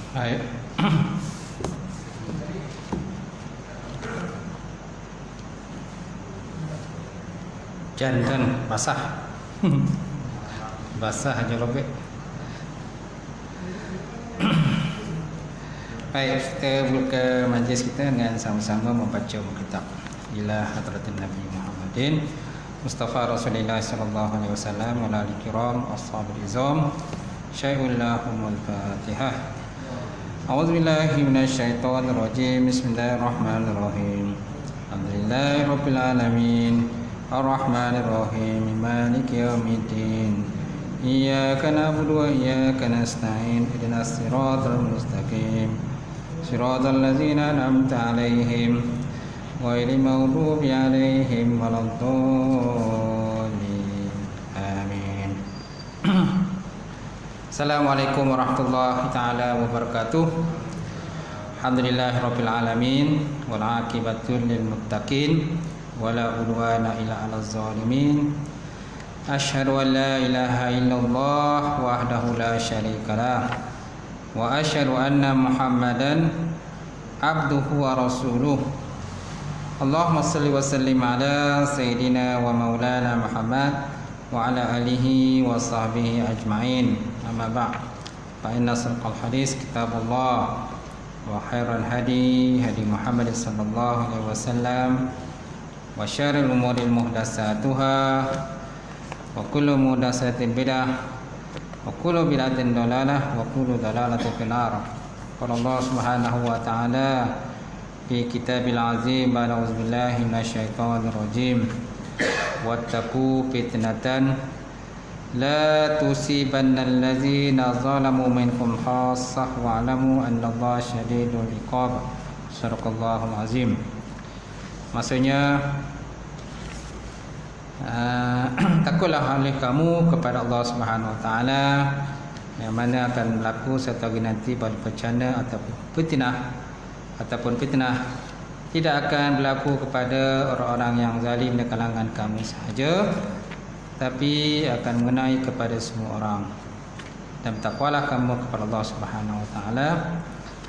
Baik. Jantan basah. Basah aja robek. Baik, kita buka majlis kita dengan sama-sama membaca kitab ila hadratin Nabi Muhammadin Mustafa Rasulullah sallallahu alaihi wasallam wa alihi kiram ashabul izam syai'ul lahumul fatihah. A'udzu billahi minasyaitonir rajim. Bismillahirrahmanirrahim. Alhamdulillahi rabbil alamin. Ar-rahmanir rahim. Maliki yaumiddin. Iyyaka na'budu wa iyyaka nasta'in. Ihdinas siratal mustaqim. Siratal ladzina an'amta 'alaihim ghairil maghdubi 'alaihim waladdallin. Amin. Assalamualaikum warahmatullahi taala wabarakatuh. Alhamdulillahirabbil alamin wal 'aqibatu lil muttaqin wala udwana illa 'alal zalimin. Asyhadu an la ilaha illallah wahdahu la syarikalah wa asyhadu anna Muhammadan abduhu wa rasuluh. Allahumma salli wa sallim ala sayyidina wa maulana Muhammad wa ala alihi wa sahbihi ajma'in. Amma ba'd. Fa inna asdaqal hadis kitabullah wa khairal hadi hadi Muhammad sallallahu alaihi wasallam wa syarril umuri muhdatsatuha wa kullu muhdatsatin bid'ah wa kullu bid'atin dalalah wa kullu dalalatin finnar. Qala Allah subhanahu wa ta'ala fi kitabil azim, a'udzu billahi minasyaitonir rajim. Wattaqu fitnatan la tusibanna allazina zalamu minkum khassah wa'lamu annallaha syadidul iqab. Sadaqallahul azim. Maksudnya takutlah oleh kamu kepada Allah Subhanahu wa taala yang mana akan berlaku satu hari nanti pada bencana ataupun fitnah tidak akan berlaku kepada orang-orang yang zalim di kalangan kamu sahaja, tapi akan mengenai kepada semua orang. Dan bertakwalah kamu kepada Allah Subhanahu wa taala.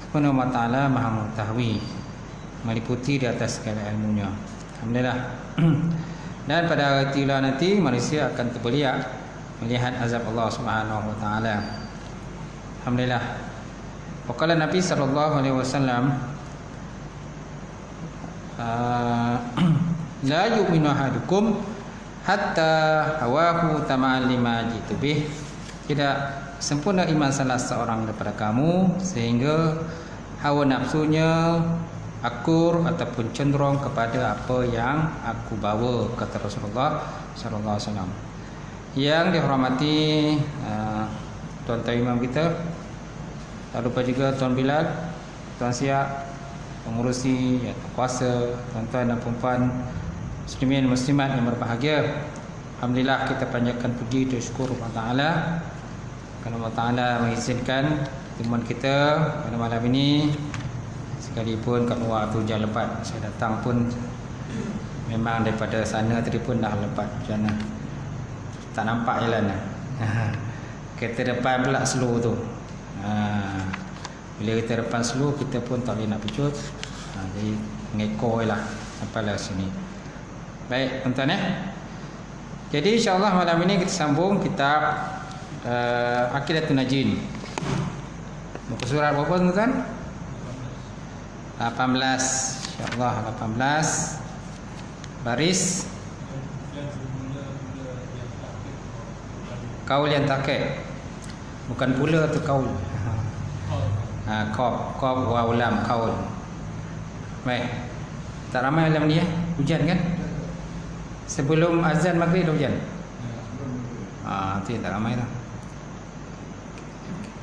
Subhanahu wa taala Maha mengetahui, meliputi di atas segala ilmunya. Alhamdulillah. Dan pada hari itulah nanti manusia akan terbeliak melihat azab Allah Subhanahu wa taala. Alhamdulillah. Waqala Nabi sallallahu alaihi wasallam, la yu'minu ahadukum hatta hawahu tama'an lima jitu bih. Tidak sempurna iman salah seorang daripada kamu sehingga hawa nafsunya akur ataupun cenderung kepada apa yang aku bawa, kata Rasulullah sallallahu alaihi wasallam. Yang dihormati tuan-tuan imam kita, tak lupa juga tuan Bilal, tuan Siap, pengurusi, ya, kuasa, tuan-tuan dan puan-puan muslimin muslimat yang berbahagia. Alhamdulillah, kita panjatkan puji dan syukur Allah Ta'ala kerana Allah Ta'ala mengizinkan pertemuan kita pada malam ini. Sekalipun kat luar tu hujan lebat, saya datang pun memang daripada sana tadi pun dah lebat hujan, tak nampak jalan. Kereta depan pula slow tu. Bila kita depan slow, kita pun tak boleh nak pecut. Jadi mengekor lah sampailah sini. Baik tuan-tuan ya. Jadi insyaAllah malam ini kita sambung kitab Aqidatun Najin. Muka surat berapa tuan-tuan? 18. InsyaAllah 18. Baris kaul yang takkit. Bukan pula tu kaul. Qaf wa lam kaul. Baik. Tak ramai malam ni ya? Hujan kan? Sebelum azan maghrib dah hujan. Tu tak ramai dah.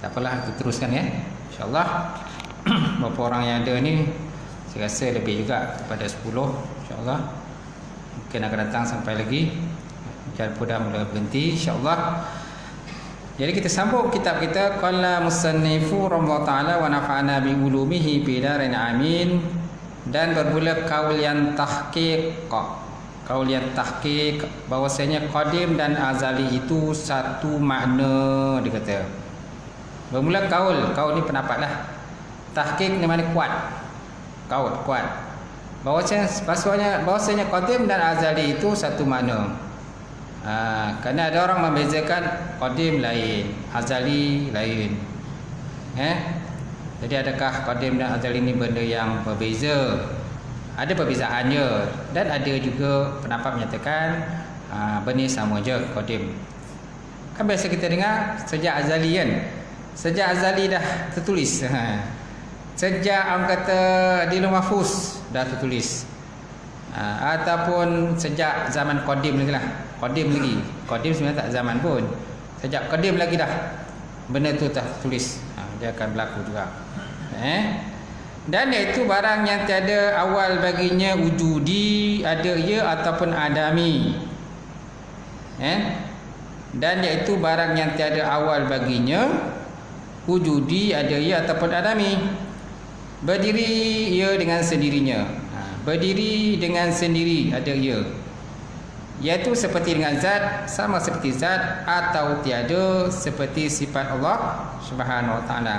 Tak apalah, kita teruskan ya. InsyaAllah. Berapa orang yang ada ni, saya rasa lebih juga daripada 10. InsyaAllah. Mungkin akan datang sampai lagi. Jangan pun dah mula berhenti insyaAllah. Jadi kita sambung kitab kita. Qala musannifu rahimahullah ta'ala wa nafa'ana bi ulumihi bi darin amin. Dan bermula kaul yang tahqiq. Kaul yang tahqiq bahwasanya qadim dan azali itu satu makna, dia kata. Bermula kaul ni pendapat lah. Tahqiq ni mana kuat. Kaul kuat. Bahawasanya qadim dan azali itu satu makna. Kerana ada orang membezakan qadim lain, azali lain. Jadi adakah qadim dan azali ini benda yang berbeza? Ada perbezaannya, dan ada juga pendapat menyatakan benda sama je qadim. Kan biasa kita dengar sejak azali kan. Sejak azali dah tertulis. Sejak orang kata di Lauh Mahfuz dah tertulis. Ataupun sejak zaman qadim lagi lah. Qadim sebenarnya tak zaman pun. Sejak qadim lagi dah benda tu dah tertulis. Dia akan berlaku juga. Dan iaitu barang yang tiada awal baginya wujudi, ada ia ataupun adami. Dan iaitu barang yang tiada awal baginya wujudi, ada ia ataupun adami. Berdiri ia dengan sendirinya. Berdiri dengan sendiri, ada ia. Iaitu seperti dengan zat, sama seperti zat, atau tiada seperti sifat Allah Subhanahu Wa Taala.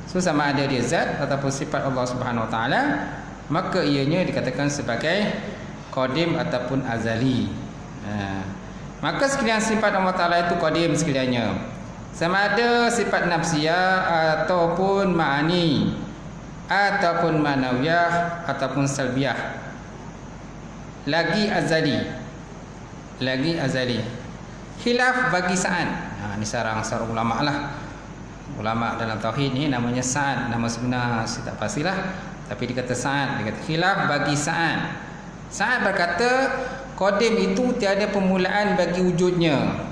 So sama ada dia zat ataupun sifat Allah Subhanahu Wa Taala, maka ianya dikatakan sebagai qadim ataupun azali. Maka sekalian sifat Allah Taala itu qadim sekaliannya. Sama ada sifat nafsiyah ataupun ma'ani, ataupun manawiyah ataupun salbiyah. Lagi azali. Khilaf bagi sa'an. Ini sarang ulama lah. Ulama dalam tauhid ni namanya Sa'ad. Nama sebenar saya tak pastilah, tapi dia kata Sa'ad. Dia kata khilaf bagi Sa'ad. Sa'ad berkata qadim itu tiada permulaan bagi wujudnya,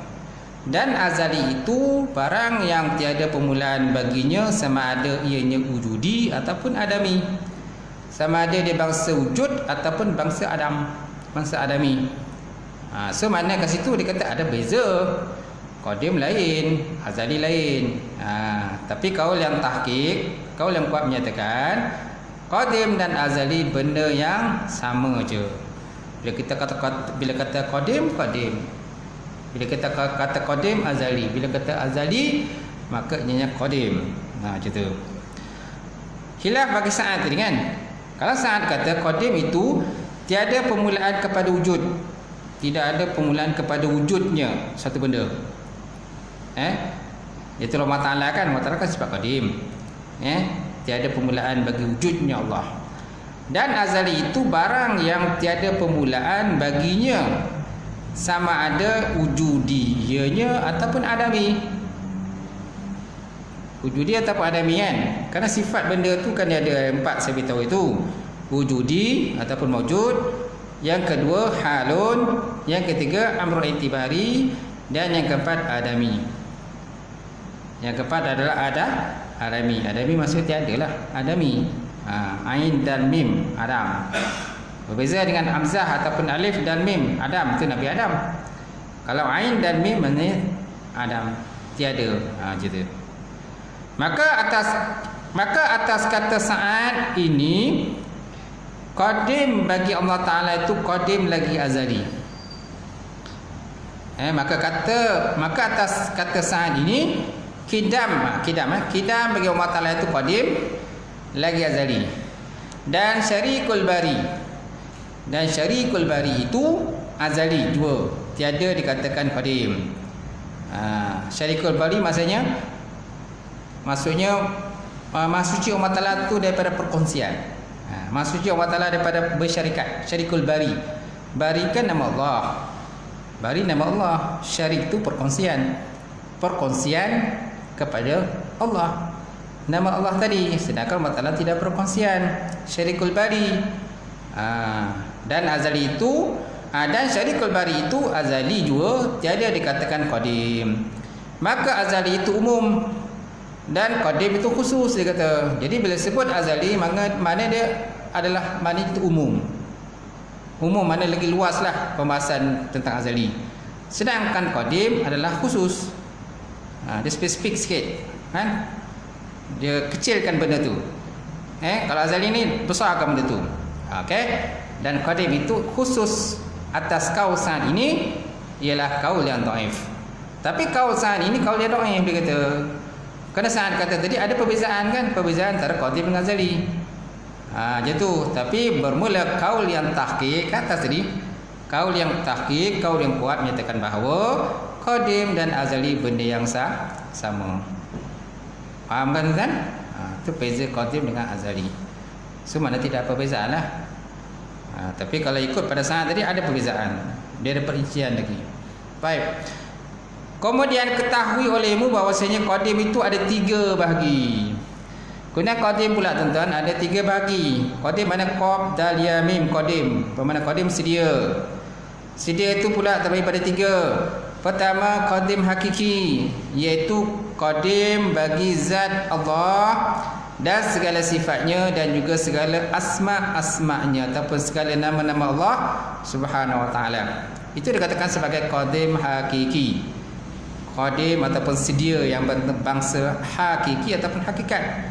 dan azali itu barang yang tiada permulaan baginya, sama ada ianya wujudi ataupun adami. Sama ada dia bangsa wujud ataupun bangsa adami. So mana kat situ dia kata ada beza. Qadim lain, azali lain. Tapi kaul yang tahqiq, kaul yang kuat menyatakan qadim dan azali benda yang sama je. Bila kata qadim, bila kita kata qadim, azali. Bila kata azali, maka ianya qadim. Macam tu. Khilaf bagi Sa'ad tadi kan. Kalau Sa'ad kata qadim itu tiada permulaan kepada wujud. Tidak ada permulaan kepada wujudnya satu benda. Itu Allah Ta'ala kan. Allah Ta'ala kan sifat qadim. Tiada permulaan bagi wujudnya Allah. Dan azali itu barang yang tiada permulaan baginya, sama ada wujudi ianya ataupun adami. Wujudi ataupun adami kan. Kerana sifat benda tu kan ada 4 saya beritahu itu. Wujudi ataupun maujud. Yang kedua halun. Yang ketiga amrul itibari. Dan yang keempat adami. Yang keempat adalah adami. Adami maksudnya tiada lah. Adami. Ain dan mim, Adam. Berbeza dengan hamzah ataupun alif dan mim, Adam, itu Nabi Adam. Kalau ain dan mim maknanya Adam, tiada. Macam tu. Maka atas kata Sa'ad ini, qadim bagi Allah Ta'ala itu qadim lagi azali. Maka atas kata Sa'ad ini kidam bagi Allah Ta'ala itu qadim lagi azali. Dan syarikul bari itu azali juga, tiada dikatakan qadim. Syarikul bari maksudnya maksudnya Allah Ta'ala itu daripada perkongsian. Maksudnya Allah Ta'ala daripada bersyarikat. Syarikul bari kan nama Allah, bari nama Allah, syarik itu perkongsian kepada Allah, nama Allah tadi. Sedangkan Allah Ta'ala tidak perkongsian. Syarikul bari. Dan azali itu dan syarikul bari itu azali juga, tiada dikatakan qadim. Maka azali itu umum dan qadim itu khusus, dia kata. Jadi bila sebut azali, mana dia adalah mana itu umum. Umum mana lagi luas lah pembahasan tentang azali. Sedangkan qadim adalah khusus. Dia spesifik sikit kan. Dia kecilkan benda tu. Kalau azali ni besarkan benda tu. Okey. Dan qadim itu khusus atas kaul Sa'ad ini ialah kaul yang dhaif. Tapi kaul Sa'ad ini kaul yang dhaif, dia kata. Kerana Sa'ad kata tadi ada perbezaan kan, perbezaan antara qadim dengan azali. Macam tu. Tapi bermula kaul yang tahqiq kata tadi, kaul yang tahqiq, kaul yang kuat menyatakan bahawa qadim dan azali benda yang sama. Faham kan tuan? Itu beza qadim dengan azali. So mana tidak ada perbezaan lah. Tapi kalau ikut pada Sa'ad tadi ada perbezaan. Dia ada perincian lagi. Baik. Kemudian ketahui olehmu bahawasanya qadim itu ada 3 bahagi. Kemudian qadim pula tuan-tuan ada 3 bahagi. Qadim mana qaf dal ya mim qadim. Bermakna qadim sedia. Sedia itu pula terbagi pada 3. Pertama qadim hakiki, iaitu qadim bagi zat Allah dan segala sifatnya dan juga segala asma-asma'nya ataupun segala nama-nama Allah Subhanahu wa taala. Itu dikatakan sebagai qadim hakiki. Qadim ataupun sedia yang berbangsa hakiki ataupun hakikat.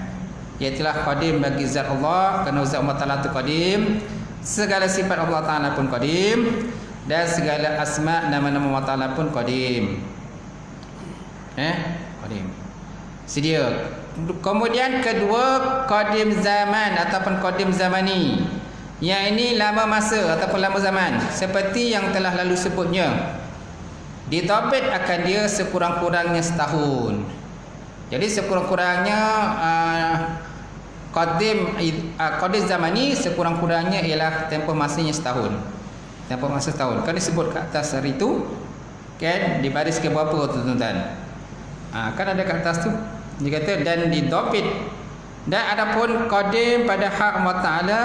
Iaitulah qadim bagi zat Allah, kerana zat Allah Taala itu qadim, segala sifat Allah Taala pun qadim dan segala asma nama-nama Allah Taala pun qadim. Qadim. Sedia. Kemudian kedua qadim zaman ataupun qadim zamani. Yang ini lama masa ataupun lama zaman, seperti yang telah lalu sebutnya. Ditabit akan dia sekurang-kurangnya setahun. Jadi sekurang-kurangnya qadim zamani sekurang-kurangnya ialah tempoh masanya setahun. Tempoh masa setahun. Kan disebut kat atas hari itu kan di baris ke berapa tuan-tuan? Kan ada kat atas tu. Dia kata dan didabit. Dan adapun qadim pada hak Allah Taala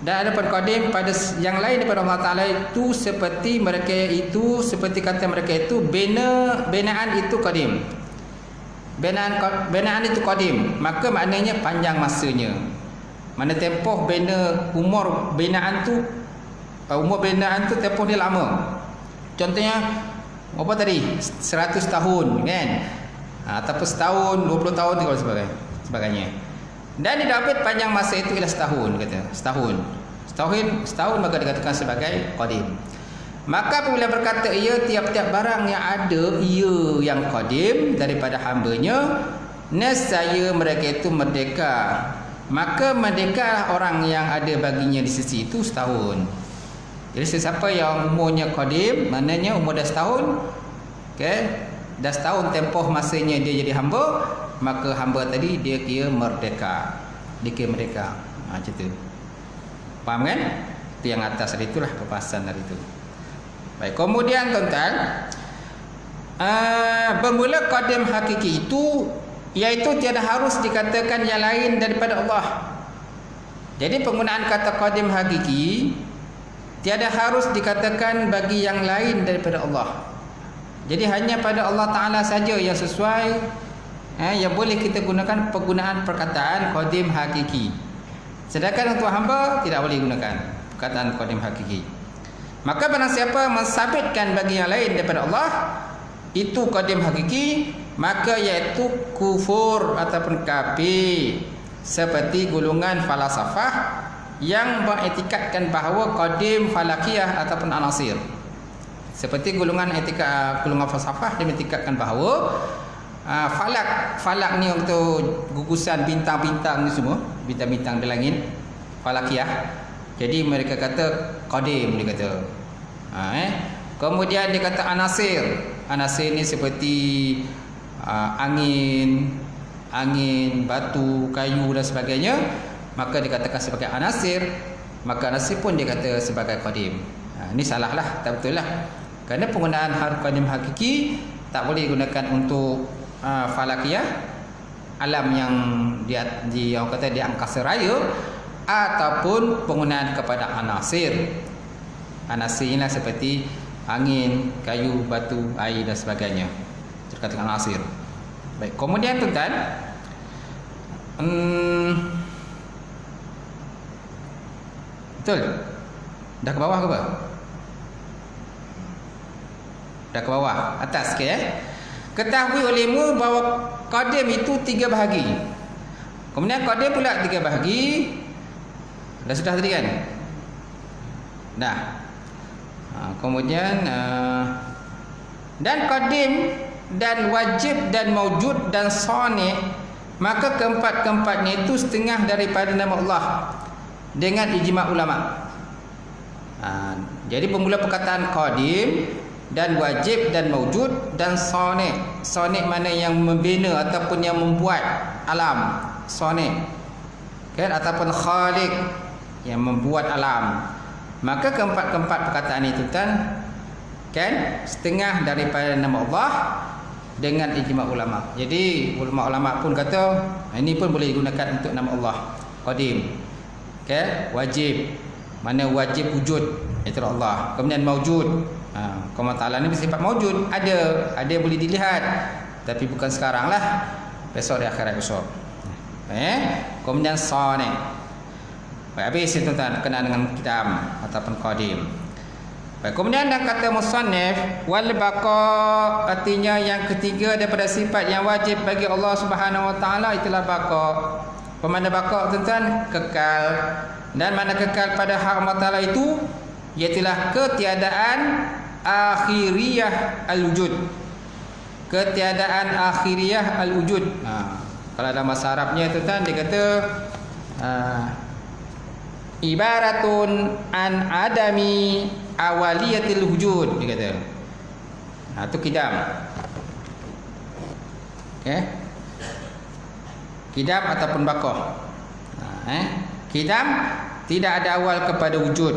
dan adapun qadim pada yang lain daripada Allah Taala itu seperti mereka itu, seperti kata mereka itu binaan itu qadim. Binaan itu qadim, maka maknanya panjang masanya. Mana tempoh umur binaan tu tempoh dia lama. Contohnya apa tadi? 100 tahun kan? Ataupun setahun, 20 tahun dan sebagainya. Dan didapit panjang masa itu ialah setahun, kata. Setahun maka dikatakan sebagai qadim. Maka apabila berkata ia tiap-tiap barang yang ada ia yang qadim daripada hambanya, nescaya mereka itu merdeka. Maka merdeka orang yang ada baginya di sisi itu setahun. Jadi sesiapa yang umurnya qadim, maknanya umur dah setahun, okay? Dah setahun tempoh masanya dia jadi hamba, maka hamba tadi dia kira merdeka. Dia kira merdeka. Macam tu. Faham kan? Itu yang atas tadi, itulah perbahasan dari itu. Baik, kemudian tuan-tuan, bermula qadim hakiki itu iaitu tiada harus dikatakan yang lain daripada Allah. Jadi penggunaan kata qadim hakiki tiada harus dikatakan bagi yang lain daripada Allah. Jadi hanya pada Allah Ta'ala saja yang sesuai, yang boleh kita gunakan penggunaan perkataan qadim hakiki. Sedangkan untuk hamba tidak boleh gunakan perkataan qadim hakiki. Maka barang siapa mensabitkan bagi yang lain daripada Allah itu qadim hakiki, maka iaitu kufur ataupun kafir, seperti golongan falasafah yang mengiktikadkan bahawa qadim falakiyah ataupun anasir. Seperti golongan falsafah dia mengiktikadkan bahawa falak ni untuk gugusan bintang-bintang ni semua, bintang-bintang di langit, falakiyah. Jadi mereka kata qadim, dia kata. Kemudian dia kata anasir. Anasir ni seperti angin, batu, kayu dan sebagainya. Maka dikatakan sebagai anasir. Maka anasir pun dia kata sebagai qadim. Ini salah lah, tak betul lah. Kerana penggunaan qadim hakiki tak boleh digunakan untuk falakiyah, alam yang di orang kata di angkasa raya, ataupun penggunaan kepada anasir. Anasir inilah seperti angin, kayu, batu, air dan sebagainya. Dikatakan anasir. Baik, kemudian tuan-tuan, betul? Dah ke bawah ke apa? Dah ke bawah, atas sikit Ketahui olehmu bahawa qadim itu 3 bahagi. Kemudian qadim pula 3 bahagi. Dah sudah tadi kan? Dah. Kemudian dan qadim dan wajib dan maujud dan sani', maka keempat-keempatnya itu setengah daripada nama Allah dengan ijma' ulama. Jadi bermula perkataan qadim dan wajib dan maujud dan sani'. Sani' mana yang membina ataupun yang membuat alam, sani'. Kan, ataupun khaliq yang membuat alam. Maka keempat-keempat perkataan itu kan setengah daripada nama Allah dengan ijma' ulama. Jadi ulama-ulama pun kata ini pun boleh digunakan untuk nama Allah qadim. Wajib, mana wajib wujud itu Allah. Kemudian maujud, Allah Ta'ala ni bersifat maujud, ada boleh dilihat, tapi bukan sekarang lah, besok di akhirat besok. Kemudian sani'. Baik, habis itu tuan kenal dengan qidam ataupun qadim. Baik, kemudian dan kata musannif wal baqa, artinya yang ketiga daripada sifat yang wajib bagi Allah Subhanahu Wa Taala itulah baqa. Pemana baqa tuan kekal, dan mana kekal pada hak Allah Taala itu ialah ketiadaan akhiriyah al-wujud. Ketiadaan akhiriyah al-wujud. Kalau dalam bahasa Arabnya tuan dia kata ibaratun an adami awaliyatil wujud, dia kata. Itu qidam. Qidam ataupun baqah. Qidam tidak ada awal kepada wujud.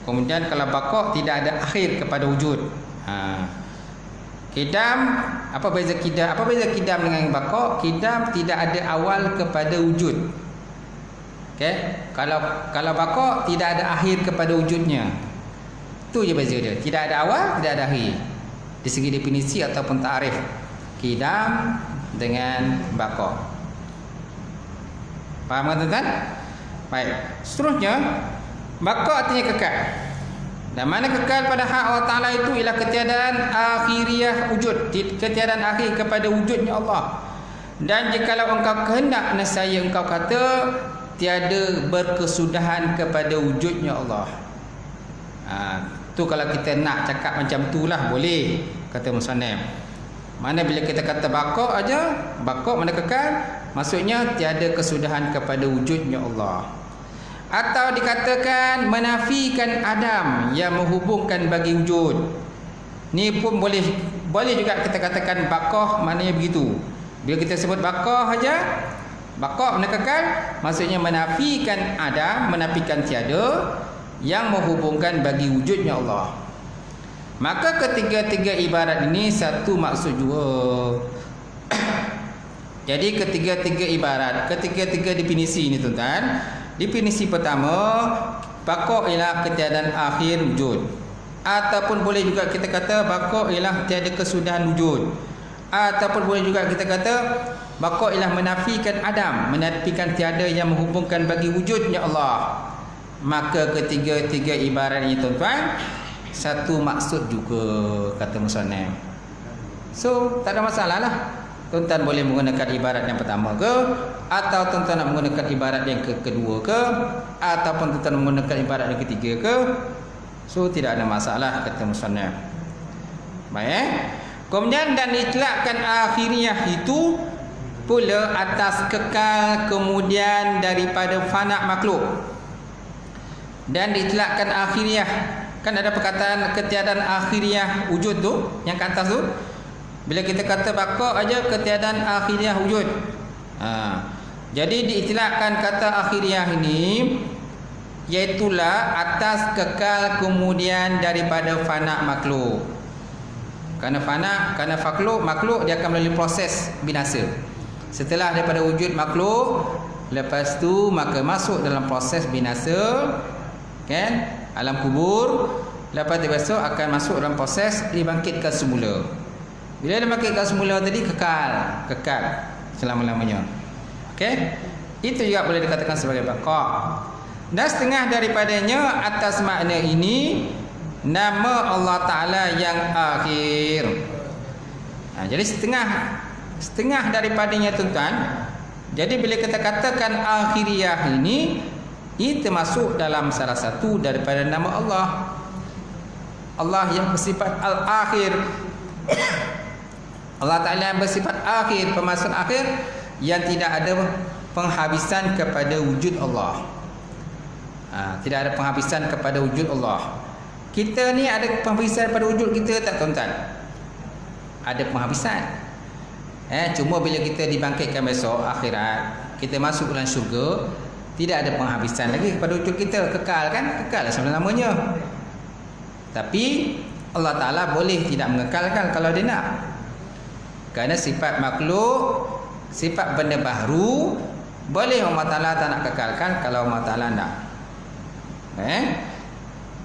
Kemudian kalau baqah tidak ada akhir kepada wujud. Qidam, apa beza qidam? Apa beza qidam dengan baqah? Qidam tidak ada awal kepada wujud. Kalau baqah tidak ada akhir kepada wujudnya. Itu je beza dia. Tidak ada awal, tidak ada akhir. Di segi definisi ataupun ta'rif qidam dengan baqah. Faham tak tuan? Baik. Seterusnya, baqa artinya kekal. Dan mana kekal pada hak Allah Ta'ala itu ialah ketiadaan akhiriyah wujud, ketiadaan akhir kepada wujudnya Allah. Dan jikalau engkau kehendak nescaya engkau kata tiada berkesudahan kepada wujudnya Allah. Tu kalau kita nak cakap macam itulah boleh, kata musannif. Mana bila kita kata baqa aja, baqa mana kekal, maksudnya tiada kesudahan kepada wujudnya Allah. Atau dikatakan menafikan adam yang menghubungkan bagi wujud. Ni pun boleh juga kita katakan baqah maknanya begitu. Bila kita sebut baqah aja, baqah mana kekal, maksudnya menafikan adam, menafikan tiada yang menghubungkan bagi wujudnya Allah. Maka ketiga-tiga ibarat ini satu maksud jua. Jadi ketiga-tiga ibarat, ketiga-tiga definisi ini tuan-tuan. Definisi pertama, baqa ialah ketiadaan akhir wujud. Ataupun boleh juga kita kata baqa ialah tiada kesudahan wujud. Ataupun boleh juga kita kata baqa ialah menafikan adam, menafikan tiada yang menghubungkan bagi wujudnya Allah. Maka ketiga-tiga ibarat ini tuan-tuan satu maksud juga, kata musannif. So tak ada masalah lah. Tuan-tuan boleh menggunakan ibarat yang pertama ke, atau tuan-tuan nak menggunakan ibarat yang kedua ke, ataupun tuan-tuan menggunakan ibarat yang ketiga ke. So tidak ada masalah, kata musannif. Baik. Kemudian dan itlaqkan akhiriyah itu pula atas kekal kemudian daripada fana makhluk. Dan diitlaqkan akhiriyah, kan ada perkataan ketiadaan akhiriyah wujud tu yang kat atas tu. Bila kita kata baqa aja ketiadaan akhiriyah wujud. Jadi diitlaqkan kata akhiriyah ini iaitulah atas kekal kemudian daripada fana makhluk. Kerana fana, kerana makhluk dia akan melalui proses binasa. Setelah daripada wujud makhluk, lepas tu maka masuk dalam proses binasa, kan? Alam kubur. Lepas tu besok akan masuk dalam proses dibangkitkan semula. Bila dibangkitkan semula tadi kekal selama-lamanya. Okey? Itu juga boleh dikatakan sebagai baqa. Dan setengah daripadanya atas makna ini nama Allah Ta'ala yang akhir. Jadi setengah daripadanya tuan-tuan. Jadi bila kita katakan akhiriyah ini, ini termasuk dalam salah satu daripada nama Allah. Allah yang bersifat al-akhir. Allah Ta'ala yang bersifat akhir, pemasuk akhir, yang tidak ada penghabisan kepada wujud Allah. Tidak ada penghabisan kepada wujud Allah. Kita ni ada penghabisan pada wujud kita tak tuan-tuan? Ada penghabisan. Cuma bila kita dibangkitkan besok akhirat, kita masuk dalam syurga, tidak ada penghabisan lagi kepada wujud kita. Kekal kan? Kekal lah selama-lamanya. Tapi Allah Ta'ala boleh tidak mengekalkan kalau dia nak. Kerana sifat makhluk, sifat benda baru, boleh Allah Ta'ala tak nak kekalkan kalau Allah Ta'ala nak.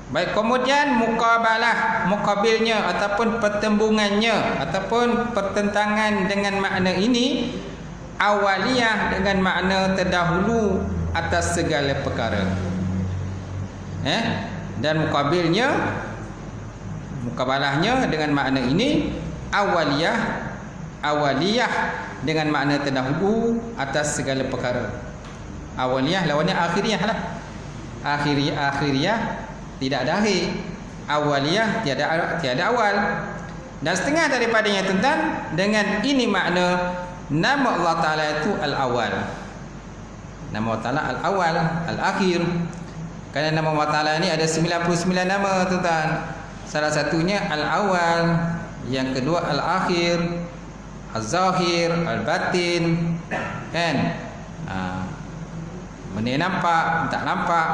Baik, kemudian mukabilnya ataupun pertembungannya ataupun pertentangan dengan makna ini, awaliyah dengan makna terdahulu atas segala perkara. Dan mukabalahnya dengan makna ini, awaliyah dengan makna terdahulu atas segala perkara. Awaliyah lawannya akhiriyah lah. Akhiriyah tidak ada akhir, awaliyah tiada awal. Dan setengah daripadanya tentang dengan ini makna nama Allah Ta'ala itu Al-Awwal. Nama Allah Ta'ala Al-Awwal, Al-Akhir. Kerana nama Allah Ta'ala ini ada 99 nama tuan-tuan. Salah satunya Al-Awwal, yang kedua Al-Akhir, Al-Zahir, Al-Batin, kan? Benda yang nampak, tak nampak.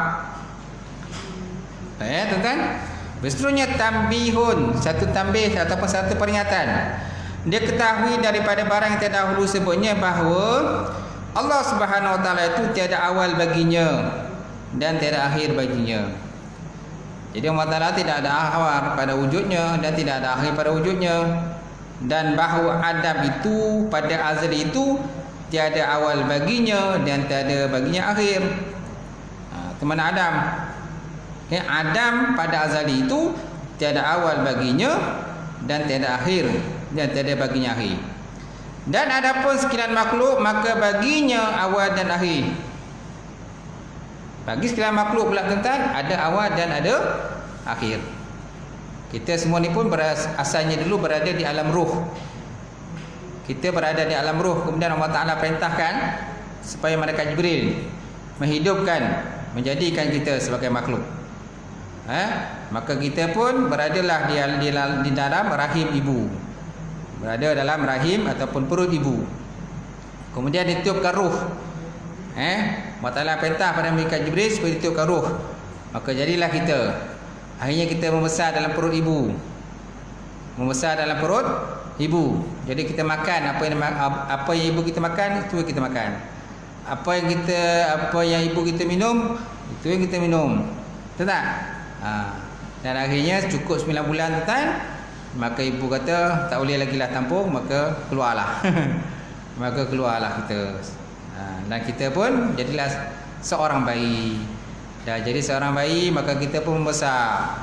Tuan-tuan, berseterusnya tambihun, satu tambih ataupun satu peringatan. Dia ketahui daripada barang yang terdahulu sebutnya bahawa Allah Subhanahu Wa Taala itu tiada awal baginya dan tiada akhir baginya. Jadi Allah Taala tidak ada awal pada wujudnya dan tidak ada akhir pada wujudnya. Dan bahawa Adam itu pada azali itu tiada awal baginya dan tiada baginya akhir. Teman Adam, Adam pada azali itu tiada awal baginya dan tiada akhir dan tiada baginya akhir. Dan adapun sekalian makhluk, maka baginya awal dan akhir. Bagi sekalian makhluk pula tuan-tuan, ada awal dan ada akhir. Kita semua ni pun asalnya dulu berada di alam ruh. Kita berada di alam ruh, kemudian Allah Ta'ala perintahkan supaya malaikat Jibril menghidupkan, menjadikan kita sebagai makhluk. Maka kita pun beradalah di dalam rahim ibu. Berada dalam rahim ataupun perut ibu. Kemudian ditiupkan ruh. Allah Ta'ala perintah pada malaikat Jibril supaya ditiupkan ruh. Maka jadilah kita. Akhirnya kita membesar dalam perut ibu. Membesar dalam perut ibu. Jadi kita makan apa yang ibu kita makan, itu yang kita makan. Apa yang ibu kita minum, itu yang kita minum. Betul tak? Dan akhirnya cukup 9 bulan tuan, maka ibu kata tak boleh lagi lah tampung, maka keluarlah. Maka keluarlah kita. Dan kita pun jadilah seorang bayi. Dah jadi seorang bayi, maka kita pun membesar.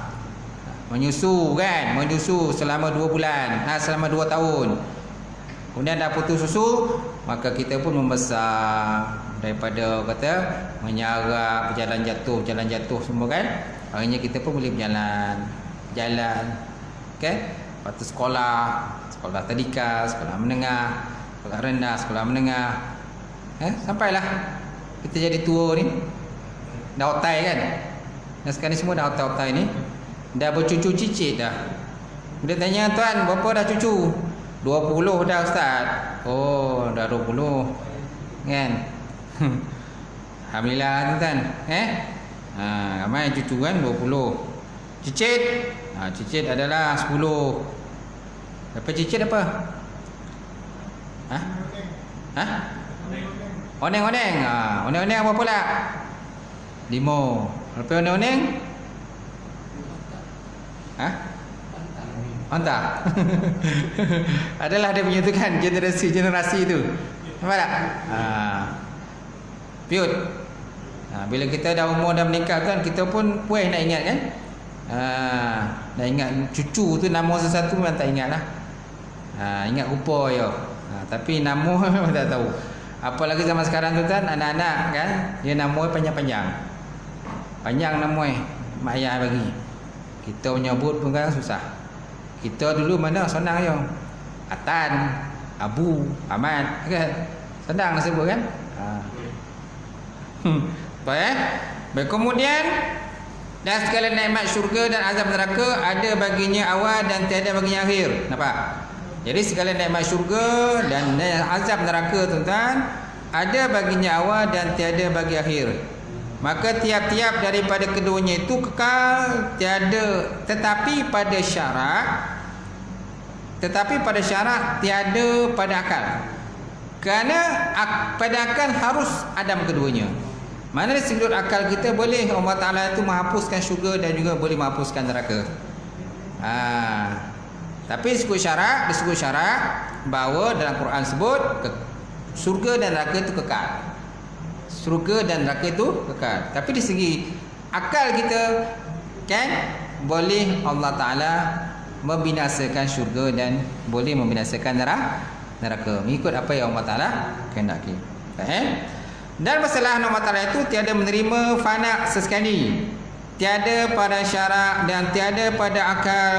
Menyusu kan? Menyusu selama 2 bulan, selama 2 tahun. Kemudian dah putus susu, maka kita pun membesar. Daripada kata menyarap, berjalan jatuh semua kan? Akhirnya kita pun boleh berjalan. Kan? Lepas tu sekolah tadika, sekolah menengah, sekolah rendah, sekolah menengah. Sampailah kita jadi tua ni. Dah otai kan? Dan sekarang ni semua dah otai-otai ni. Dah bercucu cicit dah. Dia tanya, tuan, berapa dah cucu? 20 dah ustaz. Oh, dah 20. Kan? Alhamdulillah tuan. Ramai cucu kan 20. Cicit? Cicit adalah 10. Apa cicit apa? Oneng-oneng. Oneng-oneng apa pula? 5. Lepas oneng-oneng? Mantap. Adalah dia punya tu kan, generasi tu. Nampak tak? Piut. Bila kita dah umur dah meningkat kan, kita pun puas nak ingat kan? Dah ingat cucu tu nama sesuatu memang tak ingat lah. Ingat rupa je. Tapi nama memang tak tahu. Apalagi zaman sekarang tu kan, anak-anak kan, dia nama panjang-panjang. Panjang nama mak ayah bagi. Kita menyebut pun kan susah. Kita dulu mana senang je. Atan, Abu, Ahmad kan. Senang nak sebut kan? Baik. Baik, kemudian dan segala nikmat syurga dan azab neraka ada baginya awal dan tiada baginya akhir. Nampak? Jadi segala nikmat syurga dan azab neraka tuan-tuan ada baginya awal dan tiada bagi akhir. Maka tiap-tiap daripada keduanya itu kekal, tiada, tetapi pada syarat tiada pada akal. Kerana pada akal harus ada keduanya. Mana dari sudut akal kita boleh Allah Ta'ala itu menghapuskan syurga dan juga boleh menghapuskan neraka. Tapi disebut syarat bahawa dalam Quran sebut surga dan neraka itu kekal. Surga dan neraka itu kekal. Tapi di segi akal kita kan boleh Allah Ta'ala membinasakan syurga dan boleh membinasakan neraka mengikut apa yang Allah Ta'ala kehendaki. Dan masalah Allah Ta'ala itu tiada menerima fana sesekali, tiada pada syarak dan tiada pada akal.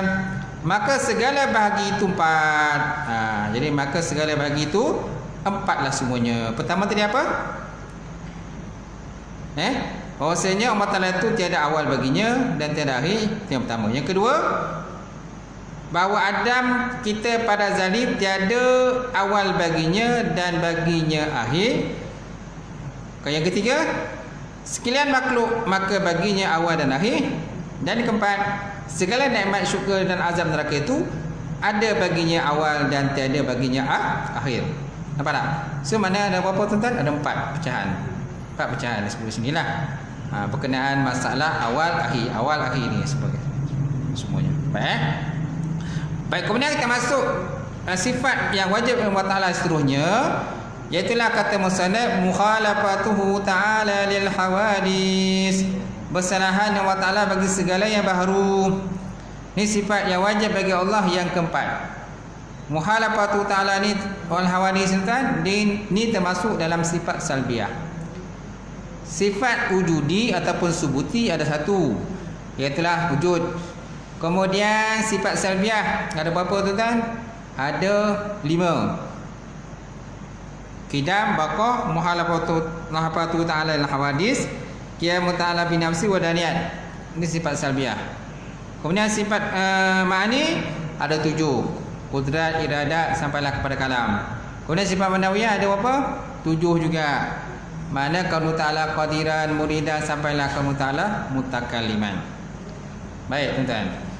Maka segala bahagi itu 4. Jadi maka segala bahagi itu 4 lah semuanya. Pertama tadi apa? Bahawasanya Allah Ta'ala itu tiada awal baginya dan tiada akhir. Itu yang pertama. Yang kedua, bahawa Adam kita pada zalim tiada awal baginya dan baginya akhir. Yang ketiga, sekalian makhluk maka baginya awal dan akhir. Dan yang keempat, segala nikmat syurga dan azab neraka itu ada baginya awal dan tiada baginya akhir. Nampak tak? So mana ada berapa tuan-tuan? Ada 4 pecahan. 4 pecahan di sebelah sinilah. Berkenaan masalah awal akhir ni semuanya. Baik, kemudian kita masuk sifat yang wajib Allah Ta'ala seterusnya, iaitulah kata musannaf mukhalafatuhu ta'ala lil hawadis, bersalahan Allah Ta'ala bagi segala yang baharu. Ini sifat yang wajib bagi Allah yang keempat. Mukhalafatuhu ta'ala ni wal hawadis ni termasuk dalam sifat salbiah. Sifat wujudi ataupun subuti ada satu, iaitulah wujud. Kemudian sifat salbiah ada berapa tuan-tuan? Ada 5. Qidam, baqah, muhalafatu ta'ala al-hawadis, qiyamu ta'ala bi nafsi wa daniyat. Ini sifat salbiah. Kemudian sifat ma'ani ada 7. Qudrat, iradat sampailah kepada kalam. Kemudian sifat manawiyah ada berapa? 7 juga. Mana kaunu ta'ala qadiran, muridan sampailah kaunu ta'ala mutakalliman. Baik tuan-tuan.